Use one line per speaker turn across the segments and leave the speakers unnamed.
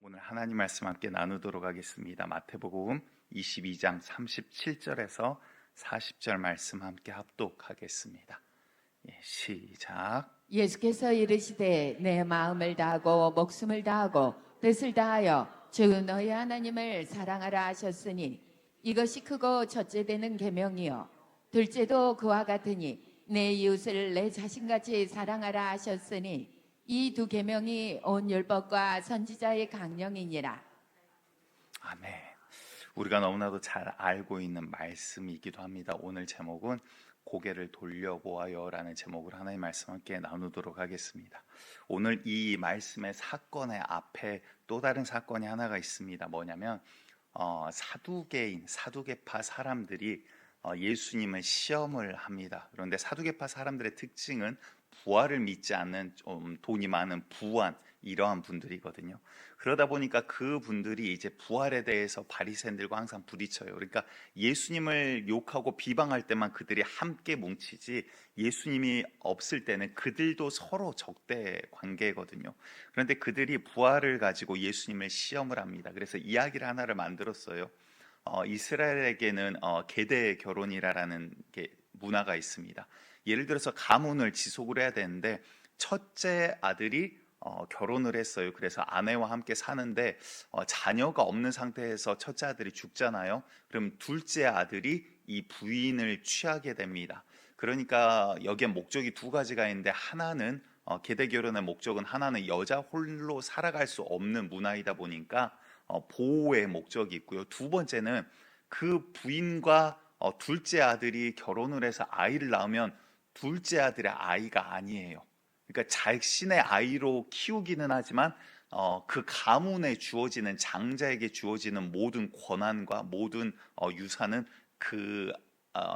오늘 하나님 말씀 함께 나누도록 하겠습니다. 마태복음 22장 37절에서 40절 말씀 함께 합독하겠습니다. 시작.
예수께서 이르시되 내 마음을 다하고 목숨을 다하고 뜻을 다하여 주 너희 하나님을 사랑하라 하셨으니 이것이 크고 첫째 되는 계명이요 둘째도 그와 같으니 내 이웃을 내 자신같이 사랑하라 하셨으니 이 두 계명이 온 율법과 선지자의 강령이니라.
아멘. 우리가 너무나도 잘 알고 있는 말씀이기도 합니다. 오늘 제목은 고개를 돌려보아요라는 제목으로 하나님의 말씀 함께 나누도록 하겠습니다. 오늘 이 말씀의 사건의 앞에 또 다른 사건이 하나가 있습니다. 뭐냐면 사두개파 사람들이 예수님을 시험을 합니다. 그런데 사두개파 사람들의 특징은 부활을 믿지 않는 좀 돈이 많은 부한 이러한 분들이거든요. 그러다 보니까 그 분들이 이제 부활에 대해서 바리새인들과 항상 부딪혀요. 그러니까 예수님을 욕하고 비방할 때만 그들이 함께 뭉치지 예수님이 없을 때는 그들도 서로 적대 관계거든요. 그런데 그들이 부활을 가지고 예수님을 시험을 합니다. 그래서 이야기를 하나를 만들었어요. 이스라엘에게는 계대 결혼이라는 게 문화가 있습니다. 예를 들어서 가문을 지속을 해야 되는데 첫째 아들이 결혼을 했어요. 그래서 아내와 함께 사는데 자녀가 없는 상태에서 첫째 아들이 죽잖아요. 그럼 둘째 아들이 이 부인을 취하게 됩니다. 그러니까 여기에 목적이 두 가지가 있는데 하나는 계대 결혼의 목적은 하나는 여자 홀로 살아갈 수 없는 문화이다 보니까 보호의 목적이 있고요. 두 번째는 그 부인과 둘째 아들이 결혼을 해서 아이를 낳으면 둘째 아들의 아이가 아니에요. 그러니까 자신의 아이로 키우기는 하지만 그 가문에 주어지는 장자에게 주어지는 모든 권한과 모든 유산은 그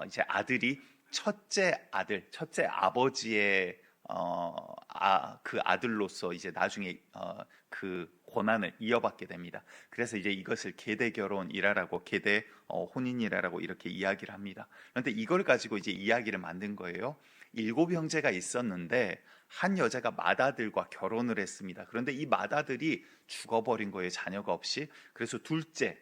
이제 아들이 첫째 아버지의 그 아들로서 이제 나중에 그 권한을 이어받게 됩니다. 그래서 이제 이것을 계대 결혼이라고 계대 혼인이라고 이렇게 이야기를 합니다. 그런데 이걸 가지고 이제 이야기를 만든 거예요. 7 형제가 있었는데 한 여자가 맏아들과 결혼을 했습니다. 그런데 이 맏아들이 죽어버린 거예요. 자녀가 없이. 그래서 둘째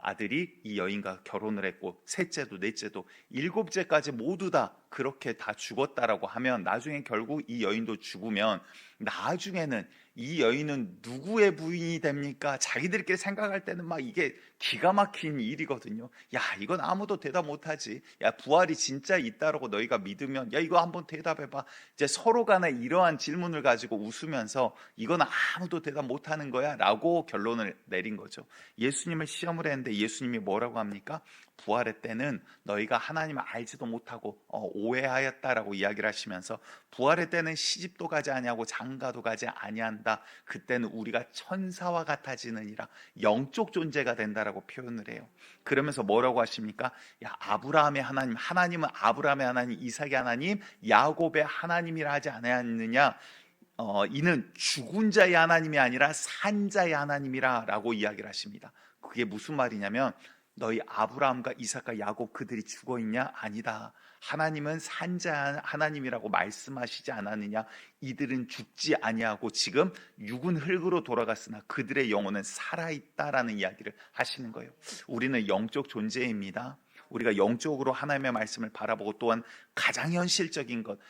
아들이 이 여인과 결혼을 했고 셋째도 넷째도 7째까지 모두 다 그렇게 다 죽었다라고 하면 나중에 결국 이 여인도 죽으면 나중에는 이 여인은 누구의 부인이 됩니까? 자기들끼리 생각할 때는 막 이게 기가 막힌 일이거든요. 야, 이건 아무도 대답 못하지. 야, 부활이 진짜 있다라고 너희가 믿으면 야, 이거 한번 대답해봐. 이제 서로 간에 이러한 질문을 가지고 웃으면서 이건 아무도 대답 못하는 거야 라고 결론을 내린 거죠. 예수님을 시험을 했는데 예수님이 뭐라고 합니까? 부활의 때는 너희가 하나님을 알지도 못하고 오해하였다라고 이야기를 하시면서 부활의 때는 시집도 가지 아니하고 장가도 가지 아니한다. 그때는 우리가 천사와 같아지느니라. 영적 존재가 된다라고 표현을 해요. 그러면서 뭐라고 하십니까? 야, 아브라함의 하나님, 하나님은 아브라함의 하나님, 이삭의 하나님, 야곱의 하나님이라 하지 않았느냐? 이는 죽은 자의 하나님이 아니라 산 자의 하나님이라 라고 이야기를 하십니다. 그게 무슨 말이냐면 너희 아브라함과 이삭과 야곱 그들이 죽어 있냐? 아니다. 하나님은 산자 하나님이라고 말씀하시지 않았느냐? 이들은 죽지 아니하고 지금 육은 흙으로 돌아갔으나 그들의 영혼은 살아있다라는 이야기를 하시는 거예요. 우리는 영적 존재입니다. 우리가 영적으로 하나님의 말씀을 바라보고 또한 가장 현실적인 것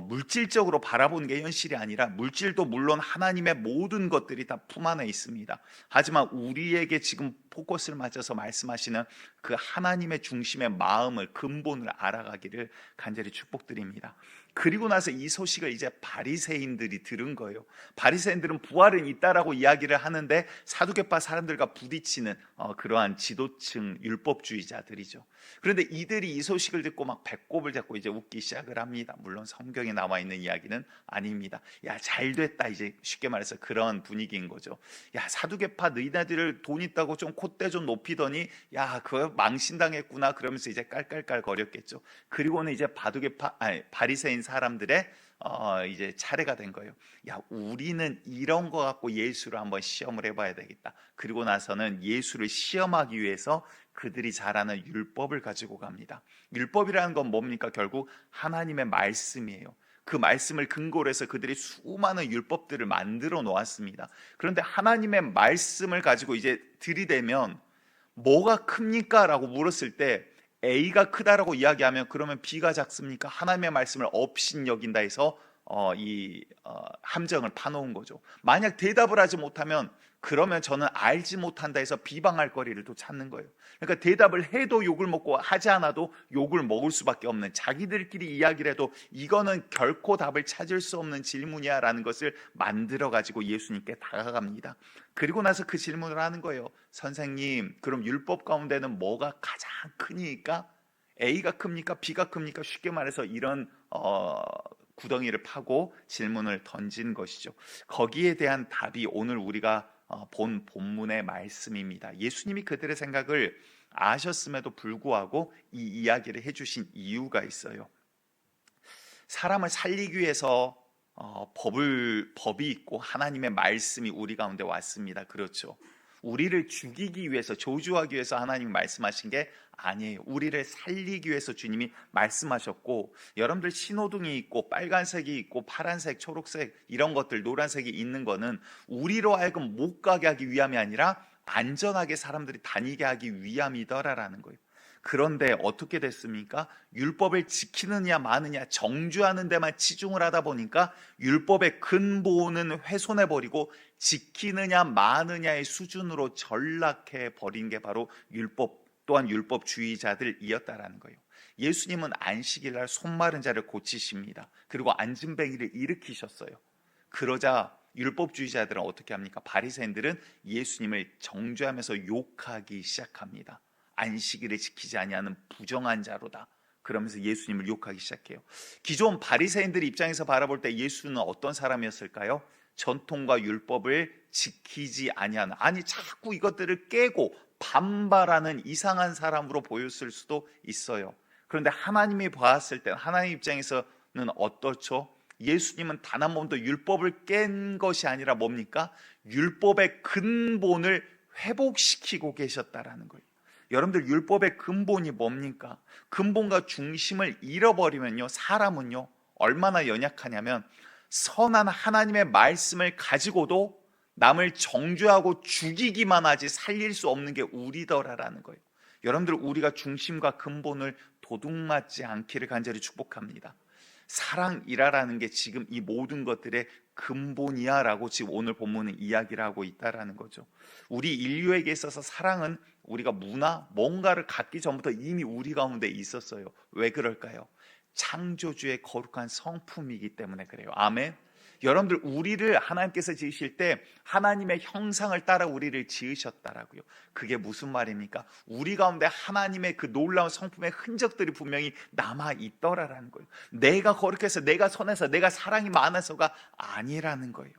물질적으로 바라보는 게 현실이 아니라 물질도 물론 하나님의 모든 것들이 다 품 안에 있습니다. 하지만 우리에게 지금 포커스를 맞춰서 말씀하시는 그 하나님의 중심의 마음을 근본을 알아가기를 간절히 축복드립니다. 그리고 나서 이 소식을 이제 바리새인들이 들은 거예요. 바리새인들은 부활은 있다라고 이야기를 하는데 사두개파 사람들과 부딪히는 그러한 지도층 율법주의자들이죠. 그런데 이들이 이 소식을 듣고 막 배꼽을 잡고 이제 웃기 시작을 합니다. 물론 성경에 나와 있는 이야기는 아닙니다. 야, 잘 됐다. 이제 쉽게 말해서 그런 분위기인 거죠. 야, 사두개파 너희들 돈 있다고 좀 콧대 좀 높이더니 야, 그거 망신당했구나. 그러면서 이제 깔깔깔 거렸겠죠. 그리고는 이제 바리새인 사람들의 이제 차례가 된 거예요. 야, 우리는 이런 거 갖고 예수를 한번 시험을 해봐야 되겠다. 그리고 나서는 예수를 시험하기 위해서 그들이 잘 아는 율법을 가지고 갑니다. 율법이라는 건 뭡니까? 결국 하나님의 말씀이에요. 그 말씀을 근거로 해서 그들이 수많은 율법들을 만들어 놓았습니다. 그런데 하나님의 말씀을 가지고 이제 들이대면 뭐가 큽니까? 라고 물었을 때 A가 크다라고 이야기하면 그러면 B가 작습니까? 하나님의 말씀을 업신여긴다 해서 함정을 파놓은 거죠. 만약 대답을 하지 못하면 그러면 저는 알지 못한다 해서 비방할 거리를 또 찾는 거예요. 그러니까 대답을 해도 욕을 먹고 하지 않아도 욕을 먹을 수밖에 없는, 자기들끼리 이야기를 해도 이거는 결코 답을 찾을 수 없는 질문이야 라는 것을 만들어 가지고 예수님께 다가갑니다. 그리고 나서 그 질문을 하는 거예요. 선생님, 그럼 율법 가운데는 뭐가 가장 크니까? A가 큽니까? B가 큽니까? 쉽게 말해서 이런 구덩이를 파고 질문을 던진 것이죠. 거기에 대한 답이 오늘 우리가 본 본문의 말씀입니다. 예수님이 그들의 생각을 아셨음에도 불구하고 이 이야기를 해주신 이유가 있어요. 사람을 살리기 위해서 법이 있고 하나님의 말씀이 우리 가운데 왔습니다. 그렇죠. 우리를 죽이기 위해서, 저주하기 위해서 하나님이 말씀하신 게 아니에요. 우리를 살리기 위해서 주님이 말씀하셨고, 여러분들 신호등이 있고 빨간색이 있고 파란색, 초록색 이런 것들, 노란색이 있는 거는 우리로 하여금 못 가게 하기 위함이 아니라 안전하게 사람들이 다니게 하기 위함이더라라는 거예요. 그런데 어떻게 됐습니까? 율법을 지키느냐 마느냐 정죄하는 데만 치중을 하다 보니까 율법의 근본은 훼손해버리고 지키느냐 마느냐의 수준으로 전락해 버린 게 바로 율법, 또한 율법주의자들이었다라는 거예요. 예수님은 안식일날 손 마른 자를 고치십니다. 그리고 앉은뱅이를 일으키셨어요. 그러자 율법주의자들은 어떻게 합니까? 바리새인들은 예수님을 정죄하면서 욕하기 시작합니다. 안식일을 지키지 아니하는 부정한 자로다. 그러면서 예수님을 욕하기 시작해요. 기존 바리새인들 입장에서 바라볼 때 예수는 어떤 사람이었을까요? 전통과 율법을 지키지 아니하는, 아니 자꾸 이것들을 깨고 반발하는 이상한 사람으로 보였을 수도 있어요. 그런데 하나님이 봤을 때 하나님 입장에서는 어떻죠? 예수님은 단 한 번도 율법을 깬 것이 아니라 뭡니까? 율법의 근본을 회복시키고 계셨다라는 거예요. 여러분들, 율법의 근본이 뭡니까? 근본과 중심을 잃어버리면요, 사람은요 얼마나 연약하냐면 선한 하나님의 말씀을 가지고도 남을 정죄하고 죽이기만 하지 살릴 수 없는 게 우리더라라는 거예요. 여러분들, 우리가 중심과 근본을 도둑맞지 않기를 간절히 축복합니다. 사랑이라는 게 지금 이 모든 것들의 근본이야 라고 지금 오늘 본문은 이야기를 하고 있다라는 거죠. 우리 인류에게 있어서 사랑은 우리가 뭔가를 갖기 전부터 이미 우리 가운데 있었어요. 왜 그럴까요? 창조주의 거룩한 성품이기 때문에 그래요. 아멘. 여러분들, 우리를 하나님께서 지으실 때 하나님의 형상을 따라 우리를 지으셨다라고요. 그게 무슨 말입니까? 우리 가운데 하나님의 그 놀라운 성품의 흔적들이 분명히 남아있더라라는 거예요. 내가 거룩해서, 내가 선해서, 내가 사랑이 많아서가 아니라는 거예요.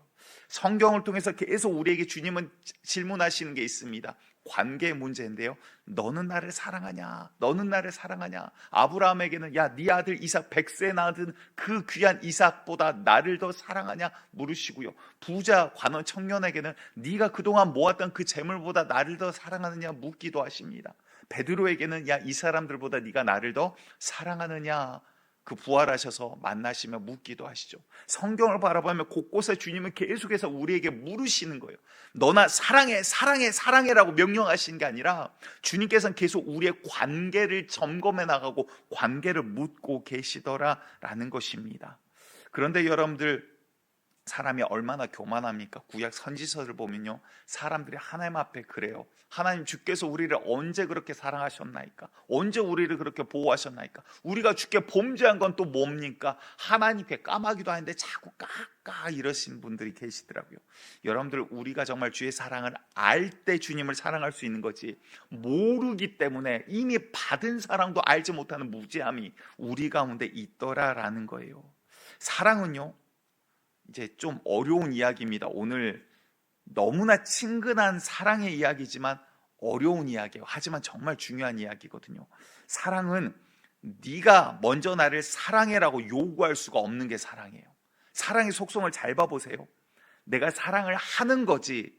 성경을 통해서 계속 우리에게 주님은 질문하시는 게 있습니다. 관계의 문제인데요, 너는 나를 사랑하냐? 너는 나를 사랑하냐? 아브라함에게는 야, 네 아들 이삭 100세 낳은 그 귀한 이삭보다 나를 더 사랑하냐 물으시고요, 부자 관원 청년에게는 네가 그동안 모았던 그 재물보다 나를 더 사랑하느냐 묻기도 하십니다. 베드로에게는 야, 이 사람들보다 네가 나를 더 사랑하느냐, 그 부활하셔서 만나시며 묻기도 하시죠. 성경을 바라보면 곳곳에 주님은 계속해서 우리에게 물으시는 거예요. 너나 사랑해, 사랑해, 사랑해라고 명령하시는 게 아니라 주님께서는 계속 우리의 관계를 점검해 나가고 관계를 묻고 계시더라라는 것입니다. 그런데 여러분들, 사람이 얼마나 교만합니까? 구약 선지서를 보면요, 사람들이 하나님 앞에 그래요. 하나님, 주께서 우리를 언제 그렇게 사랑하셨나이까? 언제 우리를 그렇게 보호하셨나이까? 우리가 주께 범죄한 건 또 뭡니까? 하나님께 까마귀도 하는데 자꾸 까까 이러신 분들이 계시더라고요. 여러분들, 우리가 정말 주의 사랑을 알 때 주님을 사랑할 수 있는 거지, 모르기 때문에 이미 받은 사랑도 알지 못하는 무지함이 우리 가운데 있더라라는 거예요. 사랑은요, 이제 좀 어려운 이야기입니다. 오늘 너무나 친근한 사랑의 이야기지만 어려운 이야기예요. 하지만 정말 중요한 이야기거든요. 사랑은 네가 먼저 나를 사랑해라고 요구할 수가 없는 게 사랑이에요. 사랑의 속성을 잘 봐보세요. 내가 사랑을 하는 거지,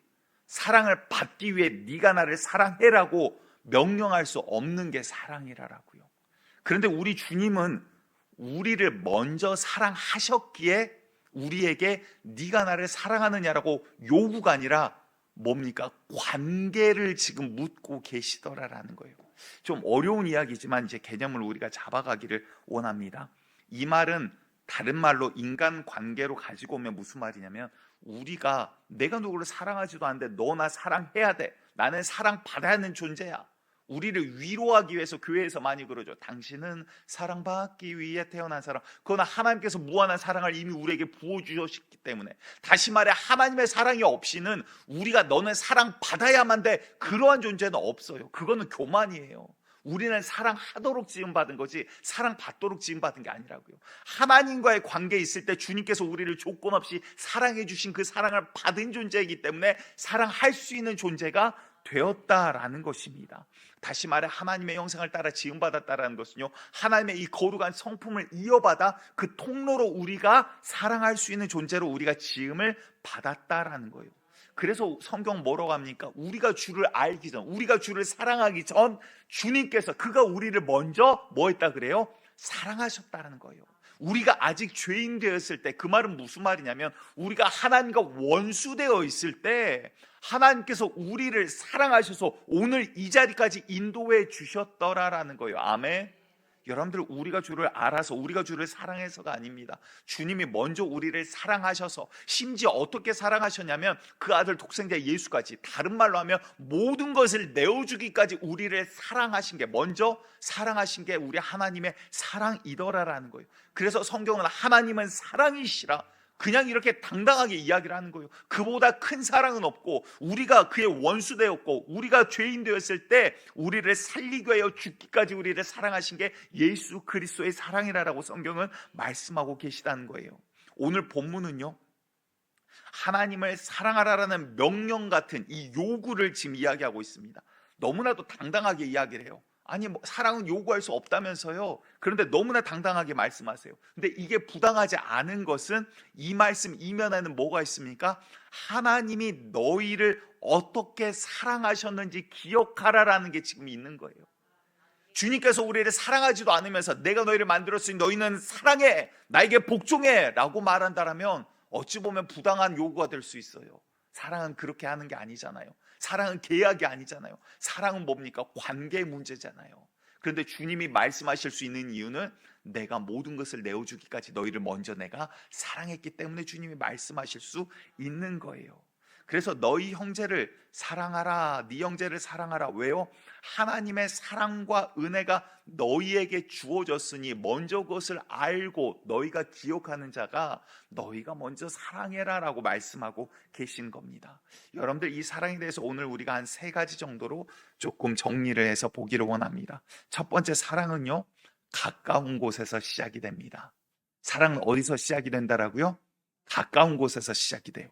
사랑을 받기 위해 네가 나를 사랑해라고 명령할 수 없는 게 사랑이라고요. 그런데 우리 주님은 우리를 먼저 사랑하셨기에 우리에게 네가 나를 사랑하느냐라고 요구가 아니라 뭡니까? 관계를 지금 묻고 계시더라라는 거예요. 좀 어려운 이야기지만 이제 개념을 우리가 잡아가기를 원합니다. 이 말은 다른 말로 인간 관계로 가지고 오면 무슨 말이냐면, 우리가 내가 누구를 사랑하지도 않는데 너 나 사랑해야 돼, 나는 사랑받아야 하는 존재야, 우리를 위로하기 위해서 교회에서 많이 그러죠. 당신은 사랑받기 위해 태어난 사람. 그러나 하나님께서 무한한 사랑을 이미 우리에게 부어주셨기 때문에, 다시 말해 하나님의 사랑이 없이는 우리가 너는 사랑받아야만 돼, 그러한 존재는 없어요. 그거는 교만이에요. 우리는 사랑하도록 지음받은 거지 사랑받도록 지음받은 게 아니라고요. 하나님과의 관계에 있을 때 주님께서 우리를 조건 없이 사랑해 주신 그 사랑을 받은 존재이기 때문에 사랑할 수 있는 존재가 되었다라는 것입니다. 다시 말해 하나님의 형상을 따라 지음받았다라는 것은요, 하나님의 이 거룩한 성품을 이어받아 그 통로로 우리가 사랑할 수 있는 존재로 우리가 지음을 받았다라는 거예요. 그래서 성경 뭐라고 합니까? 우리가 주를 알기 전, 우리가 주를 사랑하기 전 주님께서, 그가 우리를 먼저 뭐 했다 그래요? 사랑하셨다는 거예요. 우리가 아직 죄인 되었을 때, 그 말은 무슨 말이냐면, 우리가 하나님과 원수되어 있을 때 하나님께서 우리를 사랑하셔서 오늘 이 자리까지 인도해 주셨더라라는 거예요. 아멘. 여러분들, 우리가 주를 알아서, 우리가 주를 사랑해서가 아닙니다. 주님이 먼저 우리를 사랑하셔서, 심지어 어떻게 사랑하셨냐면 그 아들 독생자 예수까지, 다른 말로 하면 모든 것을 내어주기까지 우리를 사랑하신 게, 먼저 사랑하신 게 우리 하나님의 사랑이더라라는 거예요. 그래서 성경은 하나님은 사랑이시라 그냥 이렇게 당당하게 이야기를 하는 거예요. 그보다 큰 사랑은 없고, 우리가 그의 원수 되었고 우리가 죄인 되었을 때 우리를 살리기 위하여 죽기까지 우리를 사랑하신 게 예수 그리스도의 사랑이라고 성경은 말씀하고 계시다는 거예요. 오늘 본문은요, 하나님을 사랑하라라는 명령 같은 이 요구를 지금 이야기하고 있습니다. 너무나도 당당하게 이야기를 해요. 아니, 사랑은 요구할 수 없다면서요. 그런데 너무나 당당하게 말씀하세요. 근데 이게 부당하지 않은 것은 이 말씀 이면에는 뭐가 있습니까? 하나님이 너희를 어떻게 사랑하셨는지 기억하라라는 게 지금 있는 거예요. 주님께서 우리를 사랑하지도 않으면서 내가 너희를 만들었으니 너희는 사랑해, 나에게 복종해 라고 말한다면 어찌 보면 부당한 요구가 될 수 있어요. 사랑은 그렇게 하는 게 아니잖아요. 사랑은 계약이 아니잖아요. 사랑은 뭡니까? 관계의 문제잖아요. 그런데 주님이 말씀하실 수 있는 이유는 내가 모든 것을 내어주기까지 너희를 먼저 내가 사랑했기 때문에 주님이 말씀하실 수 있는 거예요. 그래서 너희 형제를 사랑하라, 네 형제를 사랑하라. 왜요? 하나님의 사랑과 은혜가 너희에게 주어졌으니 먼저 그것을 알고 너희가 기억하는 자가 너희가 먼저 사랑해라 라고 말씀하고 계신 겁니다. 여러분들, 이 사랑에 대해서 오늘 우리가 한 3가지 정도로 조금 정리를 해서 보기를 원합니다. 첫 번째, 사랑은요, 가까운 곳에서 시작이 됩니다. 사랑은 어디서 시작이 된다라고요? 가까운 곳에서 시작이 돼요.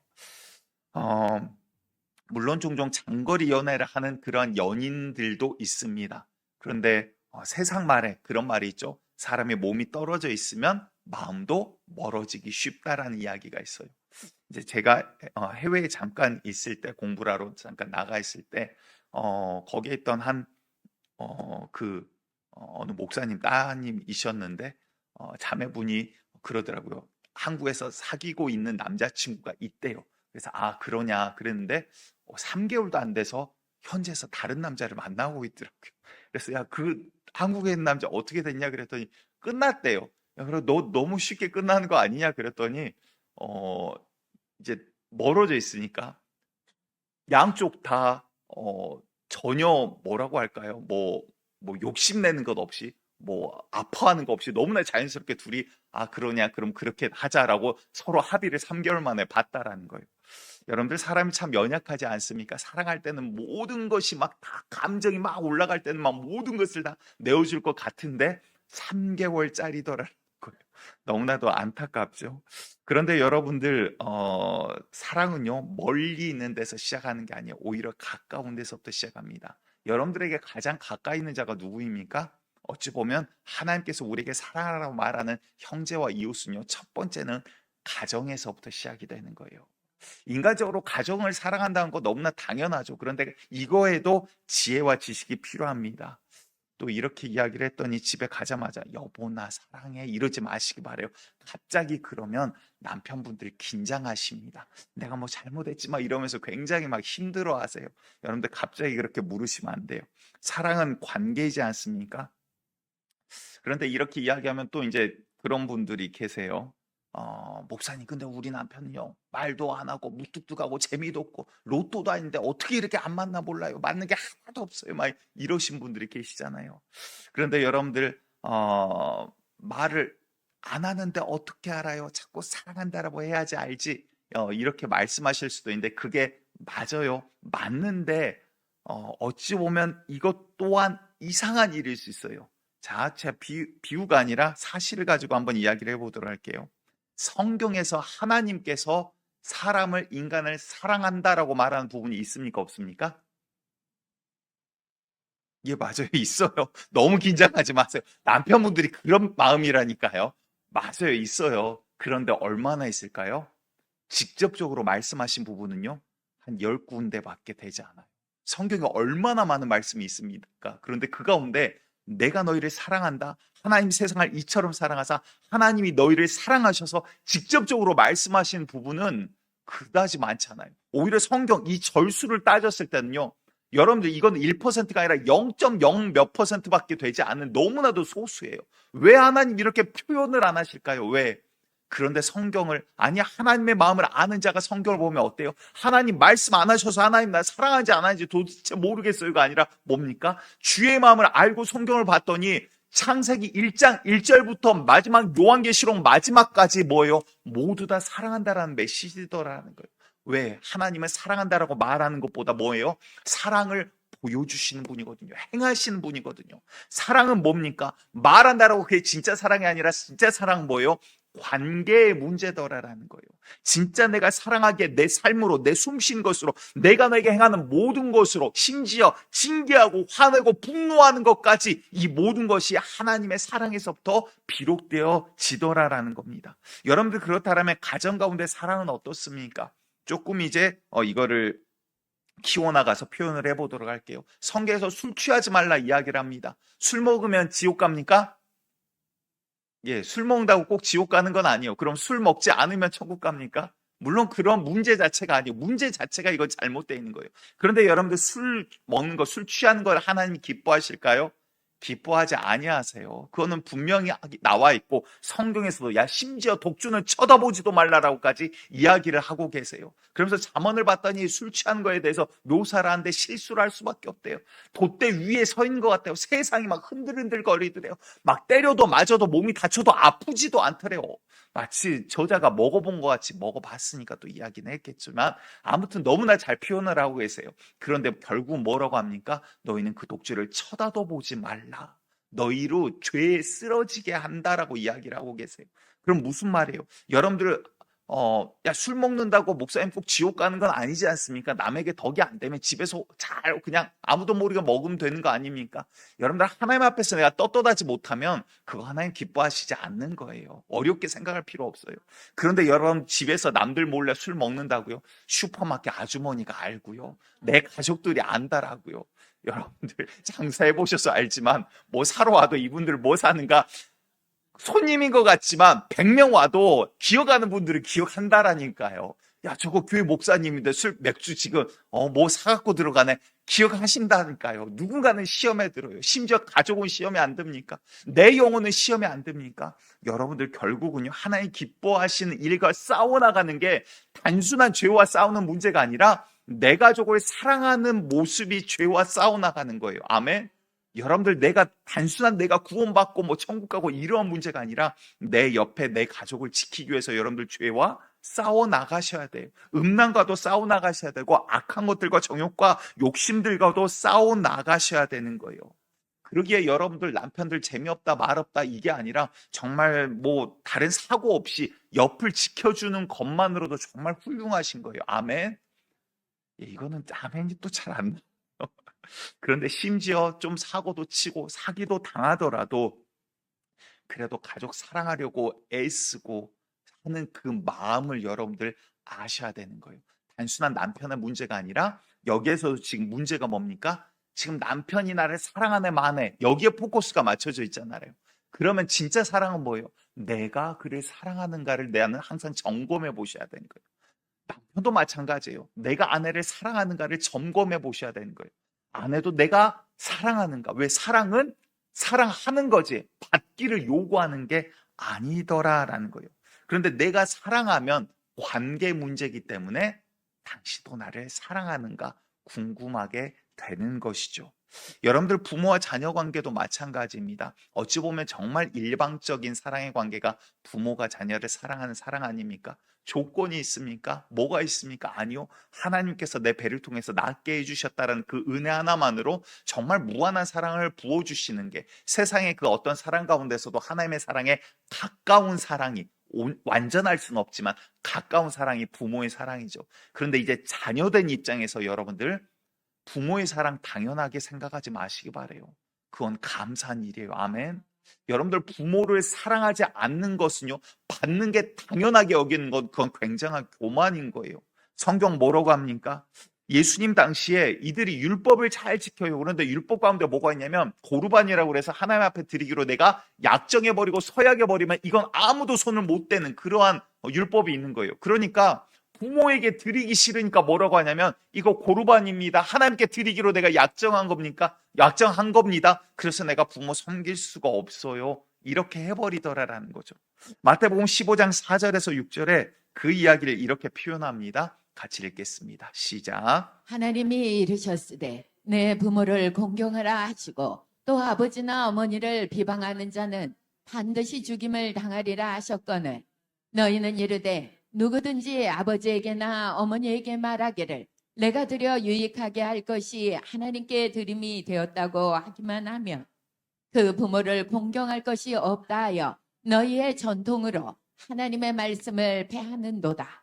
물론 종종 장거리 연애를 하는 그런 연인들도 있습니다. 그런데 세상 말에 그런 말이 있죠. 사람의 몸이 떨어져 있으면 마음도 멀어지기 쉽다라는 이야기가 있어요. 이제 제가 해외에 잠깐 있을 때, 공부를 하러 잠깐 나가 있을 때 거기에 있던 어느 목사님 따님이셨는데 자매분이 그러더라고요. 한국에서 사귀고 있는 남자친구가 있대요. 그래서 그러냐 그랬는데 3개월도 안 돼서 현지에서 다른 남자를 만나고 있더라고요. 그래서 그 한국에 있는 남자 어떻게 됐냐 그랬더니 끝났대요. 그리고 너 너무 쉽게 끝나는 거 아니냐 그랬더니 이제 멀어져 있으니까 양쪽 다 전혀 뭐라고 할까요? 뭐 욕심내는 것 없이, 아파하는 것 없이 너무나 자연스럽게 둘이 그러냐 그럼 그렇게 하자라고 서로 합의를 3개월 만에 봤다라는 거예요. 여러분들, 사람이 참 연약하지 않습니까? 사랑할 때는 모든 것이 다 감정이 막 올라갈 때는 막 모든 것을 다 내어줄 것 같은데 3개월짜리더라는 거예요. 너무나도 안타깝죠. 그런데 여러분들, 사랑은요, 멀리 있는 데서 시작하는 게 아니에요. 오히려 가까운 데서부터 시작합니다. 여러분들에게 가장 가까이 있는 자가 누구입니까? 어찌 보면 하나님께서 우리에게 사랑하라고 말하는 형제와 이웃은요, 첫 번째는 가정에서부터 시작이 되는 거예요. 인간적으로 가정을 사랑한다는 거 너무나 당연하죠. 그런데 이거에도 지혜와 지식이 필요합니다. 또 이렇게 이야기를 했더니 집에 가자마자 여보 나 사랑해 이러지 마시기 바래요. 갑자기 그러면 남편분들이 긴장하십니다. 내가 뭐 잘못했지 막 이러면서 굉장히 막 힘들어하세요. 여러분들 갑자기 그렇게 물으시면 안 돼요. 사랑은 관계이지 않습니까? 그런데 이렇게 이야기하면 또 이제 그런 분들이 계세요. 목사님, 근데 우리 남편은요, 말도 안 하고 무뚝뚝하고 재미도 없고 로또도 아닌데 어떻게 이렇게 안 맞나 몰라요. 맞는 게 하나도 없어요. 막 이러신 분들이 계시잖아요. 그런데 여러분들 말을 안 하는데 어떻게 알아요? 자꾸 사랑한다라고 해야지 알지. 이렇게 말씀하실 수도 있는데 그게 맞아요. 맞는데 어찌 보면 이것 또한 이상한 일일 수 있어요. 자, 제 비유가 아니라 사실을 가지고 한번 이야기를 해보도록 할게요. 성경에서 하나님께서 사람을, 인간을 사랑한다라고 말하는 부분이 있습니까? 없습니까? 예, 맞아요. 있어요. 너무 긴장하지 마세요. 남편분들이 그런 마음이라니까요. 맞아요. 있어요. 그런데 얼마나 있을까요? 직접적으로 말씀하신 부분은요, 한 10군데밖에 되지 않아요. 성경에 얼마나 많은 말씀이 있습니까? 그런데 그 가운데 내가 너희를 사랑한다. 하나님 세상을 이처럼 사랑하사 하나님이 너희를 사랑하셔서 직접적으로 말씀하신 부분은 그다지 많지 않아요. 오히려 성경 이 절수를 따졌을 때는요, 여러분들 이건 1%가 아니라 0.0 몇 %밖에 되지 않는 너무나도 소수예요. 왜 하나님 이렇게 표현을 안 하실까요? 왜? 그런데 성경을, 아니 하나님의 마음을 아는 자가 성경을 보면 어때요? 하나님 말씀 안 하셔서 하나님 나 사랑하지 안 하는지 도대체 모르겠어요가 아니라 뭡니까? 주의 마음을 알고 성경을 봤더니 창세기 1장 1절부터 마지막 요한계시록 마지막까지 뭐예요? 모두 다 사랑한다라는 메시지더라는 거예요. 왜? 하나님은 사랑한다라고 말하는 것보다 뭐예요? 사랑을 보여주시는 분이거든요. 행하시는 분이거든요. 사랑은 뭡니까? 말한다라고 그게 진짜 사랑이 아니라 진짜 사랑은 뭐예요? 관계의 문제더라라는 거예요. 진짜 내가 사랑하기에 내 삶으로, 내 숨쉰 것으로, 내가 너에게 행하는 모든 것으로, 심지어 징계하고 화내고 분노하는 것까지 이 모든 것이 하나님의 사랑에서부터 비롯되어 지더라라는 겁니다. 여러분들 그렇다면 가정 가운데 사랑은 어떻습니까? 조금 이제 이거를 키워나가서 표현을 해보도록 할게요. 성경에서 술 취하지 말라 이야기를 합니다. 술 먹으면 지옥 갑니까? 예, 술 먹는다고 꼭 지옥 가는 건 아니에요. 그럼 술 먹지 않으면 천국 갑니까? 물론 그런 문제 자체가 아니에요. 문제 자체가 이건 잘못되어 있는 거예요. 그런데 여러분들 술 먹는 거, 술 취하는 걸 하나님 기뻐하실까요? 기뻐하지 아니하세요. 그거는 분명히 나와 있고 성경에서도 야 심지어 독주는 쳐다보지도 말라라고까지 이야기를 하고 계세요. 그러면서 잠언을 봤더니 술 취한 거에 대해서 묘사를 하는데 실수를 할 수밖에 없대요. 돛대 위에 서 있는 것 같아요. 세상이 막 흔들흔들 거리더래요. 막 때려도 맞아도 몸이 다쳐도 아프지도 않더래요. 마치 저자가 먹어본 것 같이 먹어봤으니까 또 이야기는 했겠지만 아무튼 너무나 잘 표현을 하고 계세요. 그런데 결국 뭐라고 합니까? 너희는 그 독주를 쳐다도 보지 말라. 너희로 죄에 쓰러지게 한다라고 이야기를 하고 계세요. 그럼 무슨 말이에요? 여러분들 야, 술 먹는다고 목사님 꼭 지옥 가는 건 아니지 않습니까? 남에게 덕이 안 되면 집에서 잘 그냥 아무도 모르게 먹으면 되는 거 아닙니까? 여러분들 하나님 앞에서 내가 떳떳하지 못하면 그거 하나님 기뻐하시지 않는 거예요. 어렵게 생각할 필요 없어요. 그런데 여러분 집에서 남들 몰래 술 먹는다고요? 슈퍼마켓 아주머니가 알고요. 내 가족들이 안다라고요. 여러분들 장사해 보셔서 알지만 뭐 사러 와도 이분들 뭐 사는가 손님인 것 같지만 100명 와도 기억하는 분들은 기억한다라니까요. 야, 저거 교회 목사님인데 맥주 지금 뭐 사갖고 들어가네. 기억하신다니까요. 누군가는 시험에 들어요. 심지어 가족은 시험에 안 듭니까? 내 영혼은 시험에 안 듭니까? 여러분들 결국은요. 하나님 기뻐하시는 일과 싸워나가는 게 단순한 죄와 싸우는 문제가 아니라 내 가족을 사랑하는 모습이 죄와 싸워나가는 거예요. 아멘. 여러분들 단순한 내가 구원받고 뭐 천국 가고 이러한 문제가 아니라 내 옆에 내 가족을 지키기 위해서 여러분들 죄와 싸워 나가셔야 돼요. 음란과도 싸워 나가셔야 되고 악한 것들과 정욕과 욕심들과도 싸워 나가셔야 되는 거예요. 그러기에 여러분들 남편들 재미없다 말없다 이게 아니라 정말 뭐 다른 사고 없이 옆을 지켜주는 것만으로도 정말 훌륭하신 거예요. 아멘. 이거는 아멘이 또 잘 안 나와요. 그런데 심지어 좀 사고도 치고 사기도 당하더라도 그래도 가족 사랑하려고 애쓰고 하는 그 마음을 여러분들 아셔야 되는 거예요. 단순한 남편의 문제가 아니라 여기에서 지금 문제가 뭡니까? 지금 남편이 나를 사랑하네 마네 여기에 포커스가 맞춰져 있잖아요. 그러면 진짜 사랑은 뭐예요? 내가 그를 사랑하는가를 나는 항상 점검해 보셔야 되는 거예요. 남편도 마찬가지예요. 내가 아내를 사랑하는가를 점검해 보셔야 되는 거예요. 아내도 내가 사랑하는가. 왜 사랑은 사랑하는 거지 받기를 요구하는 게 아니더라라는 거예요. 그런데 내가 사랑하면 관계 문제이기 때문에 당신도 나를 사랑하는가 궁금하게 되는 것이죠. 여러분들 부모와 자녀 관계도 마찬가지입니다. 어찌 보면 정말 일방적인 사랑의 관계가 부모가 자녀를 사랑하는 사랑 아닙니까? 조건이 있습니까? 뭐가 있습니까? 아니요. 하나님께서 내 배를 통해서 낫게 해주셨다는 그 은혜 하나만으로 정말 무한한 사랑을 부어주시는 게 세상의 그 어떤 사랑 가운데서도 하나님의 사랑에 가까운 사랑이 완전할 수는 없지만 가까운 사랑이 부모의 사랑이죠. 그런데 이제 자녀된 입장에서 여러분들 부모의 사랑 당연하게 생각하지 마시기 바래요. 그건 감사한 일이에요. 아멘. 여러분들 부모를 사랑하지 않는 것은요, 받는 게 당연하게 여기는 건 그건 굉장한 교만인 거예요. 성경 뭐라고 합니까? 예수님 당시에 이들이 율법을 잘 지켜요. 그런데 율법 가운데 뭐가 있냐면 고르반이라고 그래서 하나님 앞에 드리기로 내가 약정해버리고 서약해버리면 이건 아무도 손을 못 대는 그러한 율법이 있는 거예요. 그러니까 부모에게 드리기 싫으니까 뭐라고 하냐면 이거 고르반입니다. 하나님께 드리기로 내가 약정한 겁니까? 약정한 겁니다. 그래서 내가 부모 섬길 수가 없어요. 이렇게 해버리더라라는 거죠. 마태복음 15장 4절에서 6절에 그 이야기를 이렇게 표현합니다. 같이 읽겠습니다. 시작.
하나님이 이르셨으되 내 부모를 공경하라 하시고 또 아버지나 어머니를 비방하는 자는 반드시 죽임을 당하리라 하셨거늘 너희는 이르되 누구든지 아버지에게나 어머니에게 말하기를 내가 드려 유익하게 할 것이 하나님께 드림이 되었다고 하기만 하면 그 부모를 공경할 것이 없다 하여 너희의 전통으로 하나님의 말씀을 패하는도다.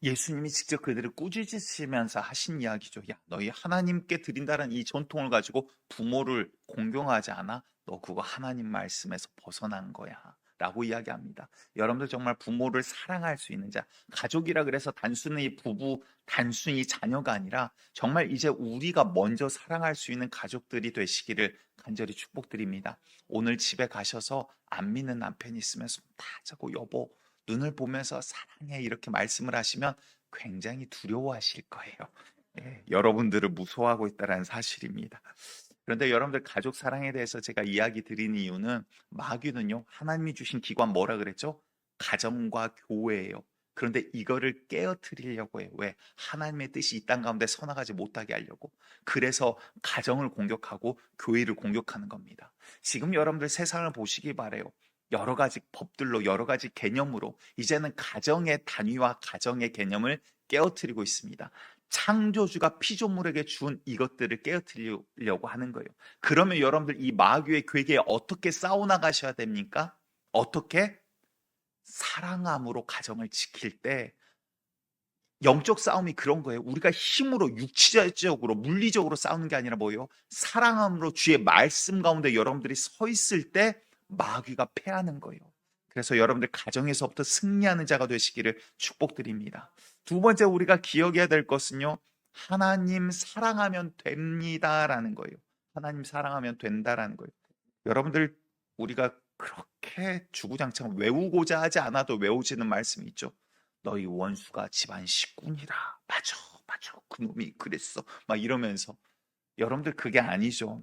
예수님이 직접 그들을 꾸짖으시면서 하신 이야기죠. 야, 너희 하나님께 드린다는 이 전통을 가지고 부모를 공경하지 않아? 너 그거 하나님 말씀에서 벗어난 거야. 라고 이야기합니다. 여러분들 정말 부모를 사랑할 수 있는 자, 가족이라 그래서 단순히 부부, 단순히 자녀가 아니라 정말 이제 우리가 먼저 사랑할 수 있는 가족들이 되시기를 간절히 축복드립니다. 오늘 집에 가셔서 안 믿는 남편이 있으면 손 다 잡고 여보, 눈을 보면서 사랑해 이렇게 말씀을 하시면 굉장히 두려워하실 거예요. 예, 여러분들을 무서워하고 있다는 사실입니다. 그런데 여러분들 가족 사랑에 대해서 제가 이야기 드리는 이유는 마귀는요 하나님이 주신 기관 뭐라 그랬죠? 가정과 교회예요. 그런데 이거를 깨어뜨리려고 해요. 왜? 하나님의 뜻이 이 땅 가운데 선악하지 못하게 하려고. 그래서 가정을 공격하고 교회를 공격하는 겁니다. 지금 여러분들 세상을 보시기 바래요. 여러 가지 법들로 여러 가지 개념으로 이제는 가정의 단위와 가정의 개념을 깨어뜨리고 있습니다. 창조주가 피조물에게 준 이것들을 깨어뜨리려고 하는 거예요. 그러면 여러분들 이 마귀의 괴계에 어떻게 싸워나가셔야 됩니까? 어떻게? 사랑함으로 가정을 지킬 때 영적 싸움이 그런 거예요. 우리가 힘으로 육체적으로 물리적으로 싸우는 게 아니라 뭐예요? 사랑함으로 주의 말씀 가운데 여러분들이 서 있을 때 마귀가 패하는 거예요. 그래서 여러분들 가정에서부터 승리하는 자가 되시기를 축복드립니다. 두 번째 우리가 기억해야 될 것은요. 하나님 사랑하면 됩니다라는 거예요. 하나님 사랑하면 된다라는 거예요. 여러분들 우리가 그렇게 주구장창 외우고자 하지 않아도 외우지는 말씀이 있죠. 너희 원수가 집안 식군이라. 맞아, 맞아. 그놈이 그랬어. 막 이러면서 여러분들 그게 아니죠.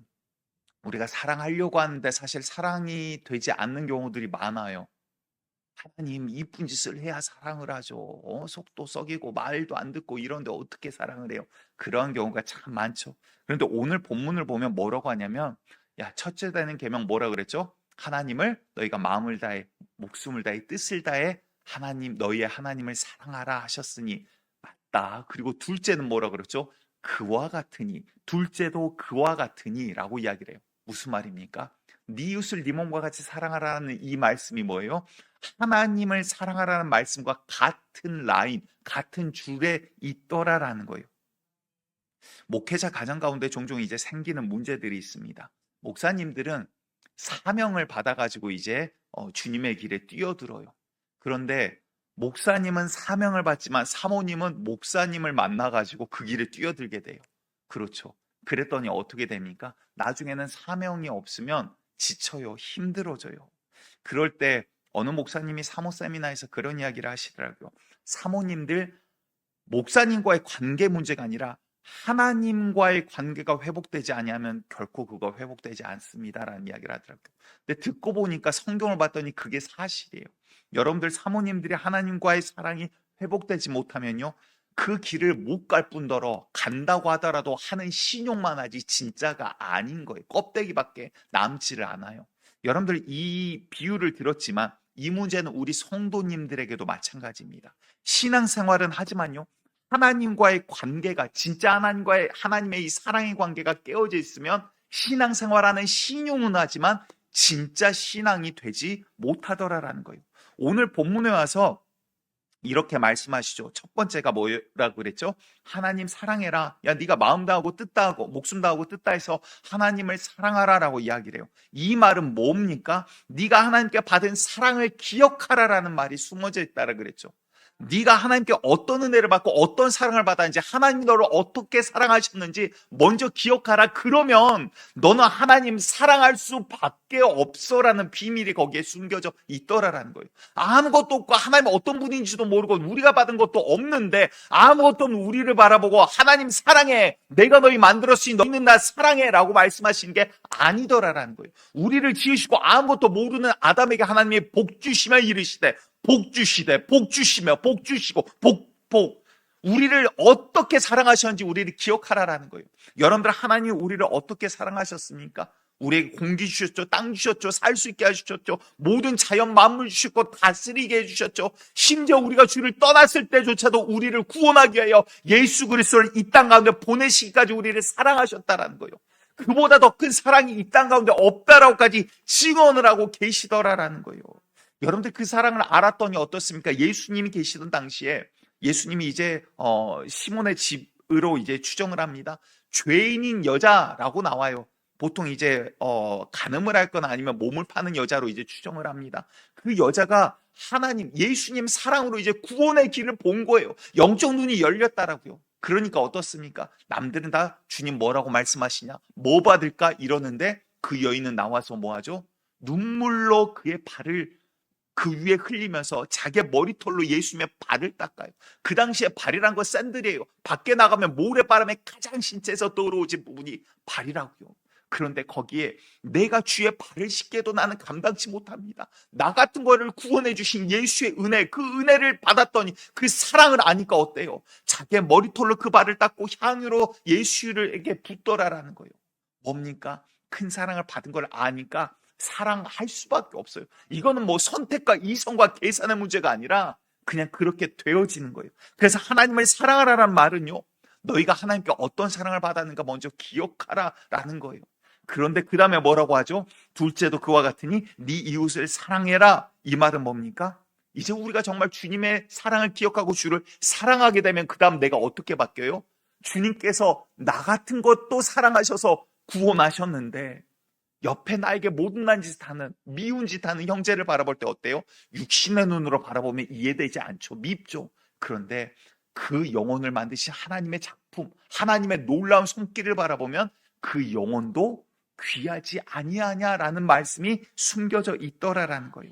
우리가 사랑하려고 하는데 사실 사랑이 되지 않는 경우들이 많아요. 하나님 이쁜 짓을 해야 사랑을 하죠. 속도 썩이고 말도 안 듣고 이런데 어떻게 사랑을 해요? 그런 경우가 참 많죠. 그런데 오늘 본문을 보면 뭐라고 하냐면 야 첫째 되는 계명 뭐라 그랬죠? 하나님을 너희가 마음을 다해 목숨을 다해 뜻을 다해 하나님 너희의 하나님을 사랑하라 하셨으니 맞다. 그리고 둘째는 뭐라 그랬죠? 그와 같으니 둘째도 그와 같으니라고 이야기를 해요. 무슨 말입니까? 네 이웃을 네 몸과 같이 사랑하라는 이 말씀이 뭐예요? 하나님을 사랑하라는 말씀과 같은 라인, 같은 줄에 있더라라는 거예요. 목회자 가정 가운데 종종 이제 생기는 문제들이 있습니다. 목사님들은 사명을 받아가지고 이제 주님의 길에 뛰어들어요. 그런데 목사님은 사명을 받지만 사모님은 목사님을 만나가지고 그 길에 뛰어들게 돼요. 그렇죠. 그랬더니 어떻게 됩니까? 나중에는 사명이 없으면 지쳐요. 힘들어져요. 그럴 때 어느 목사님이 사모 세미나에서 그런 이야기를 하시더라고요. 사모님들 목사님과의 관계 문제가 아니라 하나님과의 관계가 회복되지 아니하면 결코 그거 회복되지 않습니다라는 이야기를 하더라고요. 근데 듣고 보니까 성경을 봤더니 그게 사실이에요. 여러분들 사모님들이 하나님과의 사랑이 회복되지 못하면요, 그 길을 못 갈 뿐더러 간다고 하더라도 하는 신용만 하지 진짜가 아닌 거예요. 껍데기밖에 남지를 않아요. 여러분들 이 비유를 들었지만 이 문제는 우리 성도님들에게도 마찬가지입니다. 신앙생활은 하지만요, 하나님과의 관계가 진짜 하나님의 이 사랑의 관계가 깨어져 있으면 신앙생활하는 신용은 하지만 진짜 신앙이 되지 못하더라라는 거예요. 오늘 본문에 와서 이렇게 말씀하시죠. 첫 번째가 뭐라고 그랬죠? 하나님 사랑해라. 야, 네가 마음 다하고 뜻 다하고 목숨 다하고 뜻 다해서 하나님을 사랑하라라고 이야기를 해요. 이 말은 뭡니까? 네가 하나님께 받은 사랑을 기억하라라는 말이 숨어져 있다라 그랬죠. 네가 하나님께 어떤 은혜를 받고 어떤 사랑을 받았는지, 하나님이 너를 어떻게 사랑하셨는지 먼저 기억하라. 그러면 너는 하나님 사랑할 수밖에 없어라는 비밀이 거기에 숨겨져 있더라라는 거예요. 아무것도 없고 하나님 어떤 분인지도 모르고 우리가 받은 것도 없는데 아무것도 없는 우리를 바라보고 하나님 사랑해, 내가 너희 만들었으니 너희는 나 사랑해 라고 말씀하시는 게 아니더라라는 거예요. 우리를 지으시고 아무것도 모르는 아담에게 하나님이 복 주시며 이르시되, 복 주시되, 복 주시며, 복 주시고, 복. 우리를 어떻게 사랑하셨는지 우리를 기억하라라는 거예요. 여러분들, 하나님이 우리를 어떻게 사랑하셨습니까? 우리에게 공기 주셨죠, 땅 주셨죠, 살 수 있게 해주셨죠, 모든 자연 만물 주셨고 다스리게 해주셨죠. 심지어 우리가 주를 떠났을 때조차도 우리를 구원하기 위하여 예수 그리스도를 이 땅 가운데 보내시기까지 우리를 사랑하셨다라는 거예요. 그보다 더 큰 사랑이 이 땅 가운데 없다라고까지 증언을 하고 계시더라라는 거예요. 여러분들 그 사랑을 알았더니 어떻습니까? 예수님이 계시던 당시에 예수님이 이제 시몬의 집으로 이제 추정을 합니다. 죄인인 여자라고 나와요. 보통 이제 간음을 할 거나 아니면 몸을 파는 여자로 이제 추정을 합니다. 그 여자가 하나님, 예수님 사랑으로 이제 구원의 길을 본 거예요. 영적 눈이 열렸다라고요. 그러니까 어떻습니까? 남들은 다 주님 뭐라고 말씀하시냐? 뭐 받을까? 이러는데 그 여인은 나와서 뭐 하죠? 눈물로 그의 발을 그 위에 흘리면서 자기의 머리털로 예수님의 발을 닦아요. 그 당시에 발이란 건 샌들이에요. 밖에 나가면 모래바람에 가장 신체에서 떠오르는 부분이 발이라고요. 그런데 거기에 내가 주의 발을 씻게도 나는 감당치 못합니다. 나 같은 거를 구원해 주신 예수의 은혜, 그 은혜를 받았더니 그 사랑을 아니까 어때요? 자기의 머리털로 그 발을 닦고 향유로 예수에게 붓더라라는 거예요. 뭡니까? 큰 사랑을 받은 걸 아니까 사랑할 수밖에 없어요. 이거는 뭐 선택과 이성과 계산의 문제가 아니라 그냥 그렇게 되어지는 거예요. 그래서 하나님을 사랑하라는 말은요, 너희가 하나님께 어떤 사랑을 받았는가 먼저 기억하라라는 거예요. 그런데 그 다음에 뭐라고 하죠? 둘째도 그와 같으니 네 이웃을 사랑해라. 이 말은 뭡니까? 이제 우리가 정말 주님의 사랑을 기억하고 주를 사랑하게 되면 그 다음 내가 어떻게 바뀌어요? 주님께서 나 같은 것도 사랑하셔서 구원하셨는데 옆에 나에게 못난 짓 하는, 미운 짓 하는 형제를 바라볼 때 어때요? 육신의 눈으로 바라보면 이해되지 않죠. 밉죠. 그런데 그 영혼을 만드신 하나님의 작품, 하나님의 놀라운 손길을 바라보면 그 영혼도 귀하지 아니하냐라는 말씀이 숨겨져 있더라라는 거예요.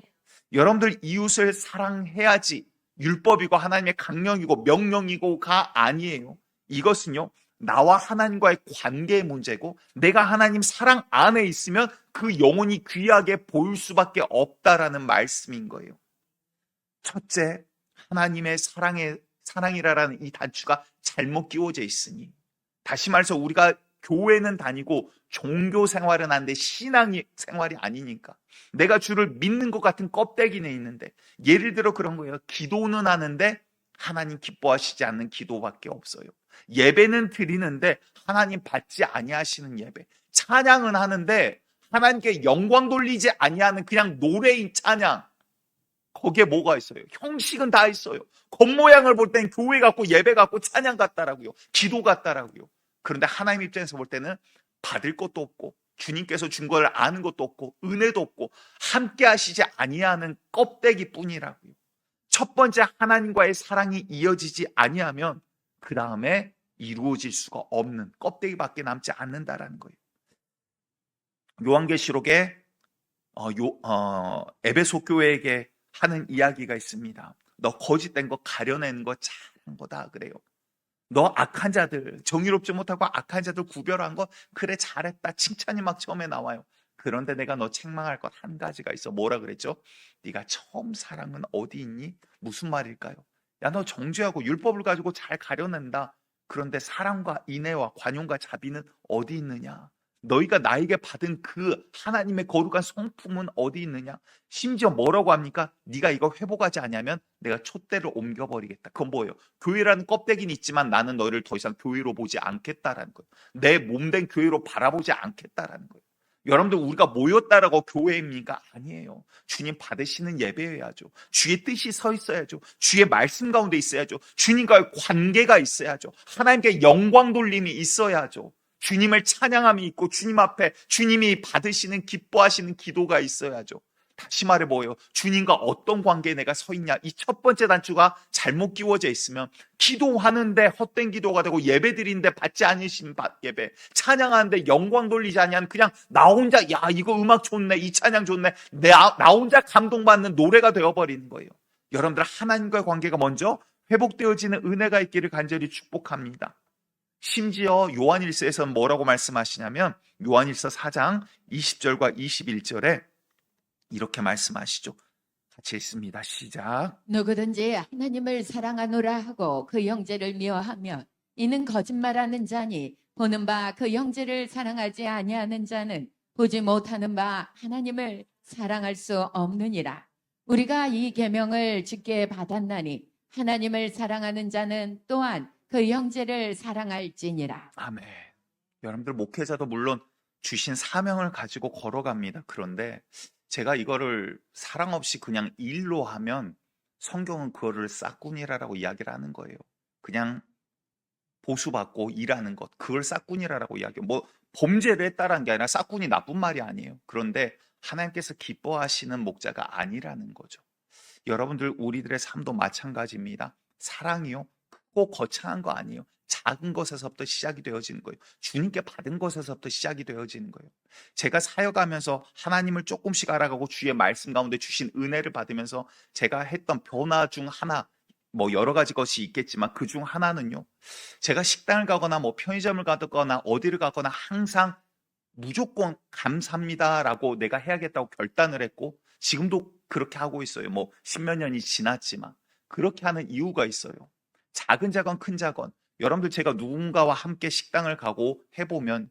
여러분들, 이웃을 사랑해야지 율법이고 하나님의 강령이고 명령이고가 아니에요. 이것은요, 나와 하나님과의 관계의 문제고 사내가 하나님 사랑 안에 있으면 그 영혼이 귀하게 보일 수밖에 없다라는 말씀인 거예요. 첫째, 하나님의 사랑이라는 이 단추가 잘못 끼워져 있으니, 다시 말해서 우리가 교회는 다니고 종교 생활은 하는데 신앙이 생활이 아니니까 내가 주를 믿는 것 같은 껍데기는 있는데, 예를 들어 그런 거예요. 기도는 하는데 하나님 기뻐하시지 않는 기도밖에 없어요. 예배는 드리는데 하나님 받지 아니하시는 예배, 찬양은 하는데 하나님께 영광 돌리지 아니하는 그냥 노래인 찬양, 거기에 뭐가 있어요? 형식은 다 있어요. 겉모양을 볼 때는 교회 같고 예배 같고 찬양 같다라고요, 기도 같다라고요. 그런데 하나님 입장에서 볼 때는 받을 것도 없고 주님께서 준 걸 아는 것도 없고 은혜도 없고 함께 하시지 아니하는 껍데기 뿐이라고요. 첫 번째, 하나님과의 사랑이 이어지지 아니하면 그 다음에 이루어질 수가 없는 껍데기밖에 남지 않는다라는 거예요. 요한계시록에 에베소 교회에게 하는 이야기가 있습니다. 너 거짓된 거 가려내는 거 잘한 거다 그래요. 너 악한 자들, 정의롭지 못하고 악한 자들 구별한 거 그래 잘했다 칭찬이 막 처음에 나와요. 그런데 내가 너 책망할 것 한 가지가 있어. 뭐라 그랬죠? 네가 처음 사랑은 어디 있니? 무슨 말일까요? 야, 너 정죄하고 율법을 가지고 잘 가려낸다. 그런데 사랑과 인애와 관용과 자비는 어디 있느냐? 너희가 나에게 받은 그 하나님의 거룩한 성품은 어디 있느냐? 심지어 뭐라고 합니까? 네가 이거 회복하지 않으면 내가 촛대를 옮겨버리겠다. 그건 뭐예요? 교회라는 껍데기는 있지만 나는 너희를 더 이상 교회로 보지 않겠다라는 거예요. 내 몸된 교회로 바라보지 않겠다라는 거예요. 여러분들 우리가 모였다라고 교회입니까? 아니에요. 주님 받으시는 예배여야죠. 주의 뜻이 서 있어야죠. 주의 말씀 가운데 있어야죠. 주님과의 관계가 있어야죠. 하나님께 영광 돌림이 있어야죠. 주님을 찬양함이 있고 주님 앞에 주님이 받으시는 기뻐하시는 기도가 있어야죠. 다시 말해 뭐예요? 주님과 어떤 관계에 내가 서 있냐? 이 첫 번째 단추가 잘못 끼워져 있으면 기도하는데 헛된 기도가 되고 예배드리는데 받지 않으신 예배, 찬양하는데 영광 돌리지 않으면 그냥 나 혼자 야 이거 음악 좋네, 이 찬양 좋네, 나 혼자 감동받는 노래가 되어버리는 거예요. 여러분들 하나님과의 관계가 먼저 회복되어지는 은혜가 있기를 간절히 축복합니다. 심지어 요한일서에서는 뭐라고 말씀하시냐면 요한일서 4장 20절과 21절에 이렇게 말씀하시죠. 같이 읽습니다. 시작.
누구든지 하나님을 사랑하노라 하고 그 형제를 미워하면 이는 거짓말하는 자니 보는 바 그 형제를 사랑하지 아니하는 자는 보지 못하는 바 하나님을 사랑할 수 없느니라. 우리가 이 계명을 주께 받았나니 하나님을 사랑하는 자는 또한 그 형제를 사랑할지니라.
아멘. 여러분들 목회자도 물론 주신 사명을 가지고 걸어갑니다. 그런데 제가 이거를 사랑 없이 그냥 일로 하면 성경은 그거를 싹군이라라고 이야기를 하는 거예요. 그냥 보수받고 일하는 것, 그걸 싹군이라라고 이야기해요. 뭐 범죄를 했다라는 게 아니라 싹군이 나쁜 말이 아니에요. 그런데 하나님께서 기뻐하시는 목자가 아니라는 거죠. 여러분들 우리들의 삶도 마찬가지입니다. 사랑이요, 꼭 거창한 거 아니에요. 작은 것에서부터 시작이 되어지는 거예요. 주님께 받은 것에서부터 시작이 되어지는 거예요. 제가 사역하면서 하나님을 조금씩 알아가고 주의 말씀 가운데 주신 은혜를 받으면서 제가 했던 변화 중 하나, 뭐 여러 가지 것이 있겠지만 그 중 하나는요, 제가 식당을 가거나 뭐 편의점을 가거나 어디를 가거나 항상 무조건 감사합니다라고 내가 해야겠다고 결단을 했고 지금도 그렇게 하고 있어요. 뭐 십몇 년이 지났지만 그렇게 하는 이유가 있어요. 작은 자건 큰 자건 여러분들 제가 누군가와 함께 식당을 가고 해보면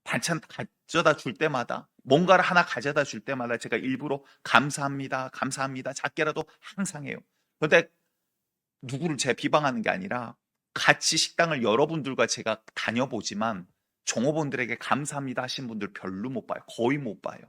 반찬 가져다 줄 때마다 뭔가를 하나 가져다 줄 때마다 제가 일부러 감사합니다, 감사합니다 작게라도 항상 해요. 그런데 누구를 제가 비방하는 게 아니라 같이 식당을 여러분들과 제가 다녀보지만 종업원들에게 감사합니다 하신 분들 별로 못 봐요. 거의 못 봐요.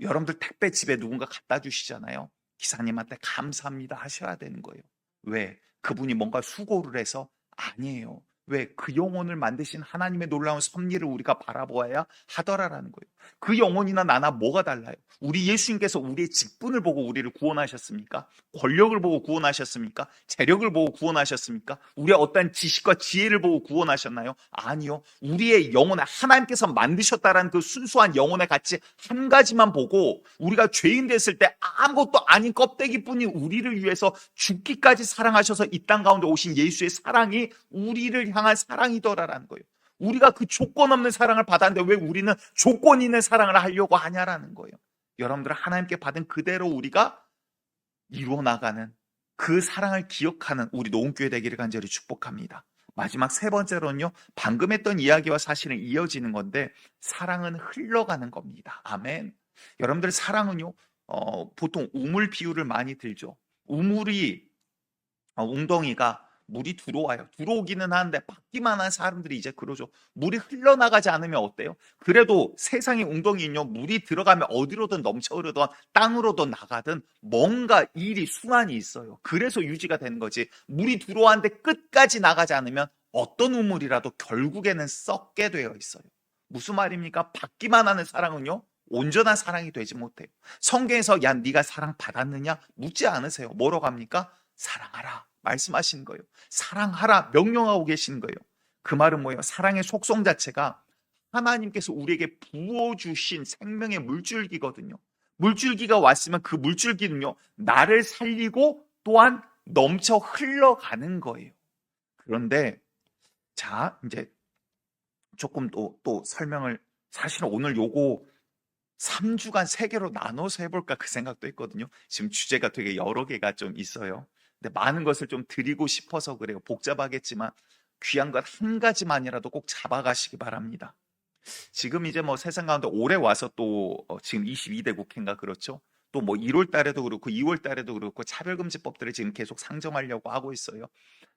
여러분들 택배 집에 누군가 갖다 주시잖아요. 기사님한테 감사합니다 하셔야 되는 거예요. 왜? 그분이 뭔가 수고를 해서? 아니에요. 왜? 그 영혼을 만드신 하나님의 놀라운 섭리를 우리가 바라보아야 하더라라는 거예요. 그 영혼이나 나나 뭐가 달라요? 우리 예수님께서 우리의 직분을 보고 우리를 구원하셨습니까? 권력을 보고 구원하셨습니까? 재력을 보고 구원하셨습니까? 우리의 어떤 지식과 지혜를 보고 구원하셨나요? 아니요. 우리의 영혼에 하나님께서 만드셨다라는 그 순수한 영혼의 가치 한 가지만 보고 우리가 죄인 됐을 때 아무것도 아닌 껍데기뿐인 우리를 위해서 죽기까지 사랑하셔서 이 땅 가운데 오신 예수의 사랑이 우리를 향한 사랑이더라라는 거예요. 우리가 그 조건 없는 사랑을 받았는데 왜 우리는 조건 있는 사랑을 하려고 하냐라는 거예요. 여러분들 하나님께 받은 그대로 우리가 이루어 나가는 그 사랑을 기억하는 우리 노은교회 되기를 간절히 축복합니다. 마지막 세 번째로는요, 방금 했던 이야기와 사실은 이어지는 건데 사랑은 흘러가는 겁니다. 아멘. 여러분들 사랑은요, 보통 우물 비유를 많이 들죠. 우물이 웅덩이가 물이 들어와요. 들어오기는 하는데 받기만 한 사람들이 이제 그러죠. 물이 흘러나가지 않으면 어때요? 그래도 세상의 웅덩이는요, 물이 들어가면 어디로든 넘쳐흐르든 땅으로든 나가든 뭔가 일이 순환이 있어요. 그래서 유지가 되는 거지. 물이 들어왔는데 끝까지 나가지 않으면 어떤 우물이라도 결국에는 썩게 되어 있어요. 무슨 말입니까? 받기만 하는 사랑은요, 온전한 사랑이 되지 못해요. 성경에서 야 네가 사랑 받았느냐 묻지 않으세요. 뭐라고 합니까? 사랑하라 말씀하시는 거예요. 사랑하라 명령하고 계시는 거예요. 그 말은 뭐예요? 사랑의 속성 자체가 하나님께서 우리에게 부어주신 생명의 물줄기거든요. 물줄기가 왔으면 그 물줄기는요, 나를 살리고 또한 넘쳐 흘러가는 거예요. 그런데 자, 이제 조금 또 설명을, 사실은 오늘 요거 3주간 3개로 나눠서 해볼까 그 생각도 했거든요. 지금 주제가 되게 여러 개가 좀 있어요. 근데 많은 것을 좀 드리고 싶어서 그래요. 복잡하겠지만 귀한 것 한 가지만이라도 꼭 잡아가시기 바랍니다. 지금 이제 뭐 세상 가운데 올해 와서 또 지금 22대 국회인가 그렇죠? 또 뭐 1월 달에도 그렇고 2월 달에도 그렇고 차별금지법들을 지금 계속 상정하려고 하고 있어요.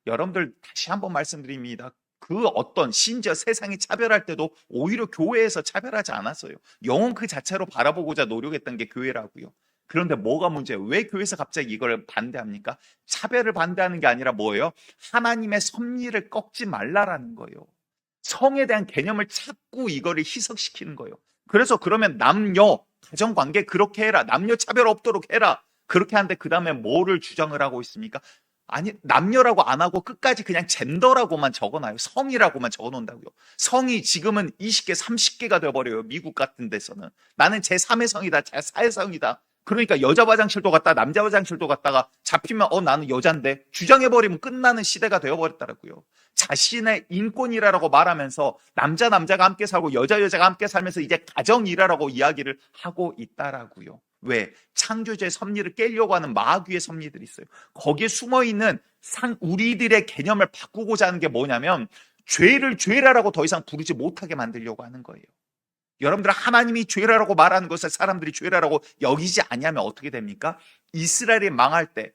여러분들 다시 한번 말씀드립니다. 그 어떤 심지어 세상이 차별할 때도 오히려 교회에서 차별하지 않았어요. 영혼 그 자체로 바라보고자 노력했던 게 교회라고요. 그런데 뭐가 문제예요? 왜 교회에서 갑자기 이걸 반대합니까? 차별을 반대하는 게 아니라 뭐예요? 하나님의 섭리를 꺾지 말라라는 거예요. 성에 대한 개념을 자꾸 이거를 희석시키는 거예요. 그래서 그러면 남녀 가정관계 그렇게 해라, 남녀 차별 없도록 해라, 그렇게 하는데 그 다음에 뭐를 주장을 하고 있습니까? 아니, 남녀라고 안 하고 끝까지 그냥 젠더라고만 적어놔요. 성이라고만 적어놓는다고요. 성이 지금은 20개 30개가 돼버려요. 미국 같은 데서는. 나는 제3의 성이다, 제4의 성이다. 그러니까 여자 화장실도 갔다 남자 화장실도 갔다가 잡히면 나는 여잔데 주장해버리면 끝나는 시대가 되어버렸더라고요. 자신의 인권이라고 말하면서 남자가 함께 살고 여자가 함께 살면서 이제 가정이라고 이야기를 하고 있다라고요. 왜? 창조주의 섭리를 깨려고 하는 마귀의 섭리들이 있어요. 거기에 숨어있는 우리들의 개념을 바꾸고자 하는 게 뭐냐면 죄를 죄라라고 더 이상 부르지 못하게 만들려고 하는 거예요. 여러분들, 하나님이 죄라라고 말하는 것을 사람들이 죄라라고 여기지 않냐면 어떻게 됩니까? 이스라엘이 망할 때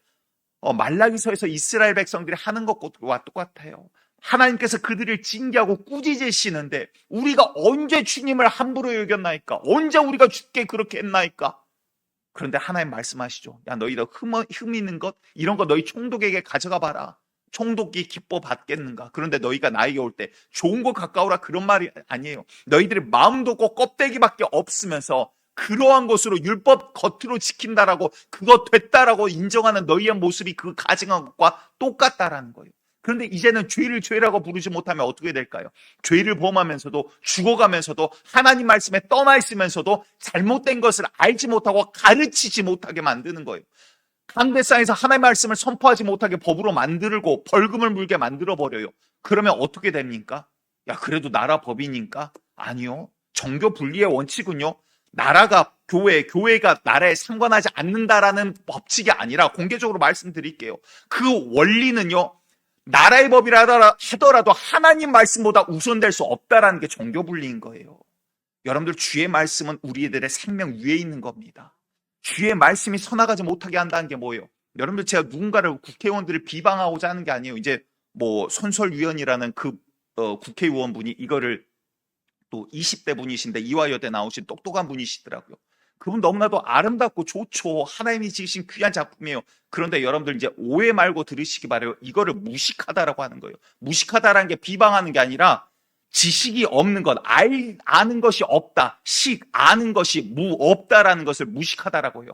말라기서에서 이스라엘 백성들이 하는 것과 똑같아요. 하나님께서 그들을 징계하고 꾸짖으시는데 우리가 언제 주님을 함부로 여겼나이까? 언제 우리가 주께 그렇게 했나이까? 그런데 하나님 말씀하시죠. 야, 너희들 흠 있는 것, 이런 거 너희 총독에게 가져가 봐라. 총독이 기뻐 받겠는가? 그런데 너희가 나에게 올 때 좋은 거 가까우라, 그런 말이 아니에요. 너희들이 마음도 없고 껍데기밖에 없으면서 그러한 것으로 율법 겉으로 지킨다라고, 그거 됐다라고 인정하는 너희의 모습이 그 가증한 것과 똑같다라는 거예요. 그런데 이제는 죄를 죄라고 부르지 못하면 어떻게 될까요? 죄를 범하면서도 죽어가면서도 하나님 말씀에 떠나 있으면서도 잘못된 것을 알지 못하고 가르치지 못하게 만드는 거예요. 강대상에서 하나님의 말씀을 선포하지 못하게 법으로 만들고 벌금을 물게 만들어버려요. 그러면 어떻게 됩니까? 야, 그래도 나라 법이니까? 아니요. 정교 분리의 원칙은요, 나라가 교회가 나라에 상관하지 않는다라는 법칙이 아니라, 공개적으로 말씀드릴게요, 그 원리는요, 나라의 법이라 하더라도 하나님 말씀보다 우선될 수 없다라는 게 정교 분리인 거예요. 여러분들, 주의 말씀은 우리들의 생명 위에 있는 겁니다. 주의 말씀이 서나가지 못하게 한다는 게 뭐예요? 여러분들, 제가 누군가를, 국회의원들을 비방하고자 하는 게 아니에요. 이제 뭐 손설위원이라는 그 국회의원분이 이거를, 또 20대 분이신데 이화여대 나오신 똑똑한 분이시더라고요. 그분 너무나도 아름답고 좋죠. 하나님이 지으신 귀한 작품이에요. 그런데 여러분들, 이제 오해 말고 들으시기 바라요. 이거를 무식하다라고 하는 거예요. 무식하다라는 게 비방하는 게 아니라 지식이 없는 것, 아는 것이 없다, 아는 것이 없다라는 것을 무식하다라고 해요.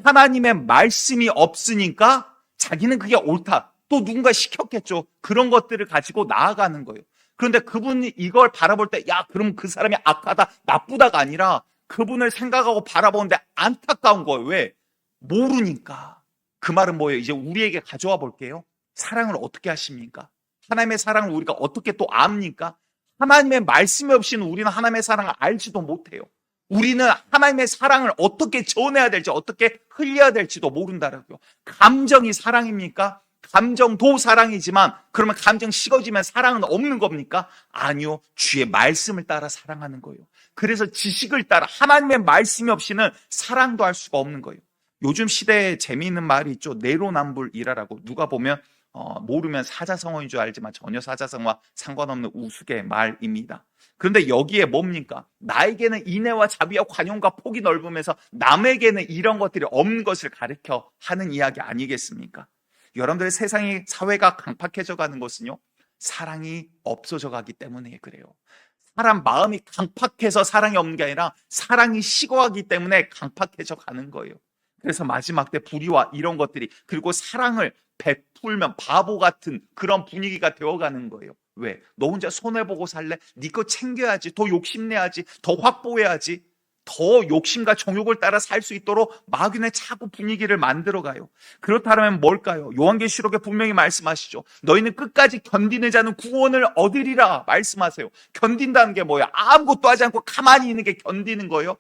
하나님의 말씀이 없으니까 자기는 그게 옳다, 또 누군가 시켰겠죠. 그런 것들을 가지고 나아가는 거예요. 그런데 그분이 이걸 바라볼 때, 야, 그럼 그 사람이 악하다, 나쁘다가 아니라 그분을 생각하고 바라보는데 안타까운 거예요. 왜? 모르니까. 그 말은 뭐예요? 이제 우리에게 가져와 볼게요. 사랑을 어떻게 하십니까? 하나님의 사랑을 우리가 어떻게 또 압니까? 하나님의 말씀이 없이는 우리는 하나님의 사랑을 알지도 못해요. 우리는 하나님의 사랑을 어떻게 전해야 될지, 어떻게 흘려야 될지도 모른다라고요. 감정이 사랑입니까? 감정도 사랑이지만 그러면 감정 식어지면 사랑은 없는 겁니까? 아니요. 주의 말씀을 따라 사랑하는 거예요. 그래서 지식을 따라, 하나님의 말씀이 없이는 사랑도 할 수가 없는 거예요. 요즘 시대에 재미있는 말이 있죠. 내로남불이라라고. 누가 보면 모르면 사자성어인 줄 알지만 전혀 사자성어와 상관없는 우스개 말입니다. 그런데 여기에 뭡니까? 나에게는 인애와 자비와 관용과 폭이 넓으면서 남에게는 이런 것들이 없는 것을 가르쳐 하는 이야기 아니겠습니까? 여러분들의 세상이, 사회가 강팍해져 가는 것은요, 사랑이 없어져 가기 때문에 그래요. 사람 마음이 강팍해서 사랑이 없는 게 아니라 사랑이 식어가기 때문에 강팍해져 가는 거예요. 그래서 마지막 때 불의와 이런 것들이, 그리고 사랑을 베풀면 바보 같은 그런 분위기가 되어가는 거예요. 왜? 너 혼자 손해보고 살래? 네 거 챙겨야지, 더 욕심내야지, 더 확보해야지, 더 욕심과 정욕을 따라 살 수 있도록 마귀는 자꾸 분위기를 만들어가요. 그렇다면 뭘까요? 요한계시록에 분명히 말씀하시죠. 너희는 끝까지 견디는 자는 구원을 얻으리라 말씀하세요. 견딘다는 게 뭐야? 아무것도 하지 않고 가만히 있는 게 견디는 거예요?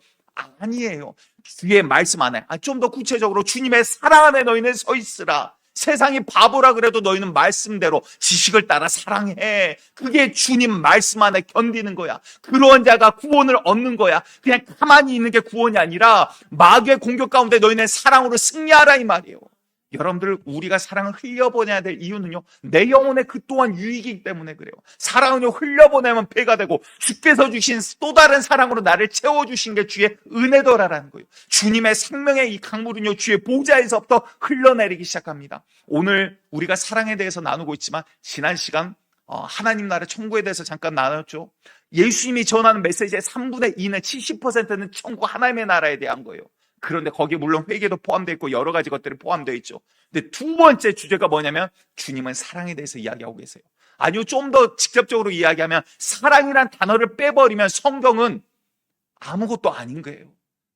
아니에요. 주의 말씀 안에, 좀 더 구체적으로 주님의 사랑 안에 너희는 서 있으라. 세상이 바보라 그래도 너희는 말씀대로 지식을 따라 사랑해. 그게 주님 말씀 안에 견디는 거야. 그런 자가 구원을 얻는 거야. 그냥 가만히 있는 게 구원이 아니라 마귀의 공격 가운데 너희는 사랑으로 승리하라 이 말이에요. 여러분들, 우리가 사랑을 흘려보내야 될 이유는요, 내 영혼에 그 또한 유익이기 때문에 그래요. 사랑은요, 흘려보내면 배가 되고 주께서 주신 또 다른 사랑으로 나를 채워주신 게 주의 은혜더라라는 거예요. 주님의 생명의 이 강물은요, 주의 보좌에서부터 흘러내리기 시작합니다. 오늘 우리가 사랑에 대해서 나누고 있지만 지난 시간 하나님 나라 천국에 대해서 잠깐 나눴죠. 예수님이 전하는 메시지의 3분의 2는 70%는 천국 하나님의 나라에 대한 거예요. 그런데 거기에 물론 회개도 포함되어 있고 여러 가지 것들이 포함되어 있죠. 근데 두 번째 주제가 뭐냐면 주님은 사랑에 대해서 이야기하고 계세요. 아니요, 좀 더 직접적으로 이야기하면 사랑이란 단어를 빼버리면 성경은 아무것도 아닌 거예요.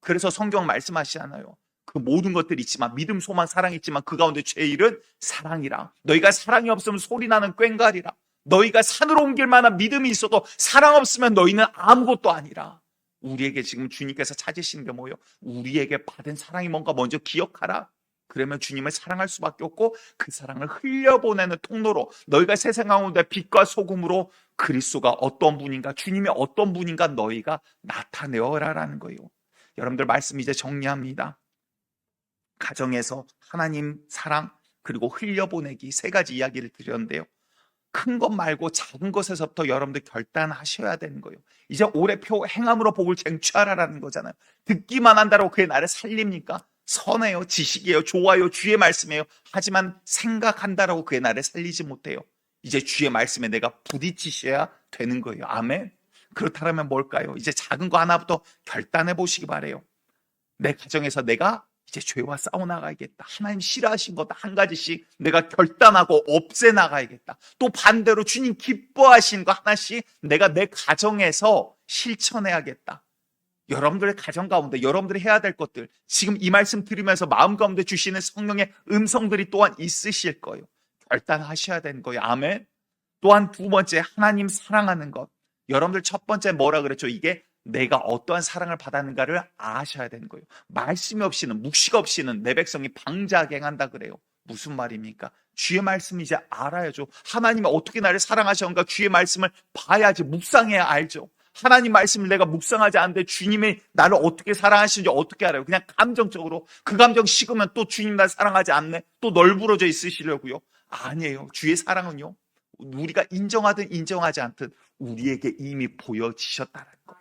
그래서 성경 말씀하시잖아요. 그 모든 것들이 있지만 믿음, 소망, 사랑이 있지만 그 가운데 제일은 사랑이라. 너희가 사랑이 없으면 소리나는 꽹과리라. 너희가 산으로 옮길 만한 믿음이 있어도 사랑 없으면 너희는 아무것도 아니라. 우리에게 지금 주님께서 찾으시는 게 뭐예요? 우리에게 받은 사랑이 뭔가 먼저 기억하라. 그러면 주님을 사랑할 수밖에 없고 그 사랑을 흘려보내는 통로로 너희가 세상 가운데 빛과 소금으로 그리스도가 어떤 분인가, 주님이 어떤 분인가 너희가 나타내어라라는 거예요. 여러분들, 말씀 이제 정리합니다. 가정에서 하나님 사랑 그리고 흘려보내기 세 가지 이야기를 드렸는데요. 큰 것 말고 작은 것에서부터 여러분들 결단하셔야 되는 거예요. 이제 올해 표 행함으로 복을 쟁취하라라는 거잖아요. 듣기만 한다고 그게 나를 살립니까? 선해요, 지식이에요, 좋아요, 주의 말씀이에요. 하지만 생각한다라고 그게 나를 살리지 못해요. 이제 주의 말씀에 내가 부딪히셔야 되는 거예요. 아멘. 그렇다면 뭘까요? 이제 작은 거 하나부터 결단해 보시기 바래요. 내 가정에서 내가 이제 죄와 싸워나가야겠다. 하나님 싫어하신 것 한 가지씩 내가 결단하고 없애나가야겠다. 또 반대로 주님 기뻐하신 거 하나씩 내가 내 가정에서 실천해야겠다. 여러분들의 가정 가운데 여러분들이 해야 될 것들, 지금 이 말씀 들으면서 마음 가운데 주시는 성령의 음성들이 또한 있으실 거예요. 결단하셔야 되는 거예요. 아멘. 또한 두 번째, 하나님 사랑하는 것. 여러분들 첫 번째 뭐라 그랬죠? 이게 내가 어떠한 사랑을 받았는가를 아셔야 되는 거예요. 말씀이 없이는, 묵시가 없이는 내 백성이 방자갱한다 그래요. 무슨 말입니까? 주의 말씀 이제 알아야죠. 하나님이 어떻게 나를 사랑하셨는가 주의 말씀을 봐야지, 묵상해야 알죠. 하나님 말씀을 내가 묵상하지 않는데 주님이 나를 어떻게 사랑하시는지 어떻게 알아요? 그냥 감정적으로 그 감정 식으면 또 주님 나를 사랑하지 않네? 또 널브러져 있으시려고요? 아니에요. 주의 사랑은요, 우리가 인정하든 인정하지 않든 우리에게 이미 보여지셨다는 거예요.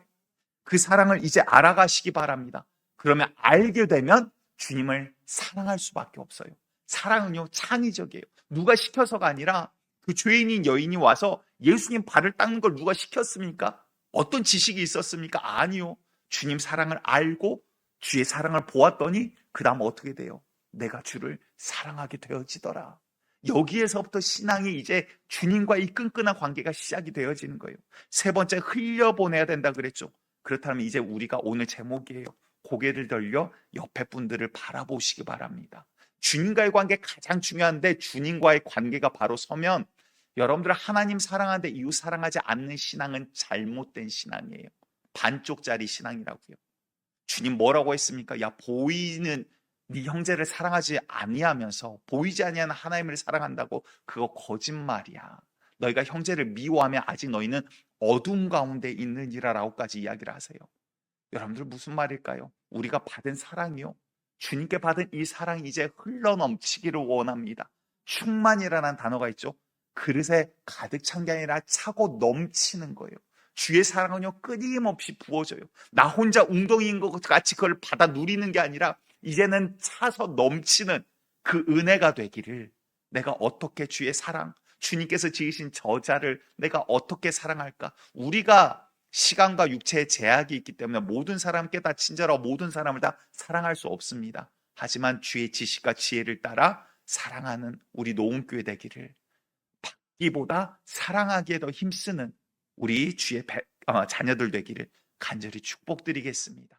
그 사랑을 이제 알아가시기 바랍니다. 그러면 알게 되면 주님을 사랑할 수밖에 없어요. 사랑은요, 창의적이에요. 누가 시켜서가 아니라 그 죄인인 여인이 와서 예수님 발을 닦는 걸 누가 시켰습니까? 어떤 지식이 있었습니까? 아니요. 주님 사랑을 알고 주의 사랑을 보았더니 그 다음 어떻게 돼요? 내가 주를 사랑하게 되어지더라. 여기에서부터 신앙이 이제 주님과의 끈끈한 관계가 시작이 되어지는 거예요. 세 번째, 흘려보내야 된다 그랬죠. 그렇다면 이제 우리가 오늘 제목이에요. 고개를 들려 옆에 분들을 바라보시기 바랍니다. 주님과의 관계 가장 중요한데 주님과의 관계가 바로 서면 여러분들 하나님 사랑하는데 이웃 사랑하지 않는 신앙은 잘못된 신앙이에요. 반쪽짜리 신앙이라고요. 주님 뭐라고 했습니까? 야, 보이는 네 형제를 사랑하지 아니하면서 보이지 아니하는 하나님을 사랑한다고? 그거 거짓말이야. 너희가 형제를 미워하면 아직 너희는 어둠 가운데 있느니라라고까지 이야기를 하세요. 여러분들 무슨 말일까요? 우리가 받은 사랑이요, 주님께 받은 이 사랑이 이제 흘러넘치기를 원합니다. 충만이라는 단어가 있죠. 그릇에 가득 찬 게 아니라 차고 넘치는 거예요. 주의 사랑은요, 끊임없이 부어져요. 나 혼자 웅덩이인 것 같이 그걸 받아 누리는 게 아니라 이제는 차서 넘치는 그 은혜가 되기를. 내가 어떻게 주의 사랑, 주님께서 지으신 저자를 내가 어떻게 사랑할까? 우리가 시간과 육체의 제약이 있기 때문에 모든 사람께 다 친절하고 모든 사람을 다 사랑할 수 없습니다. 하지만 주의 지식과 지혜를 따라 사랑하는 우리 노은교회 되기를 받기보다 사랑하기에 더 힘쓰는 우리 주의 자녀들 되기를 간절히 축복드리겠습니다.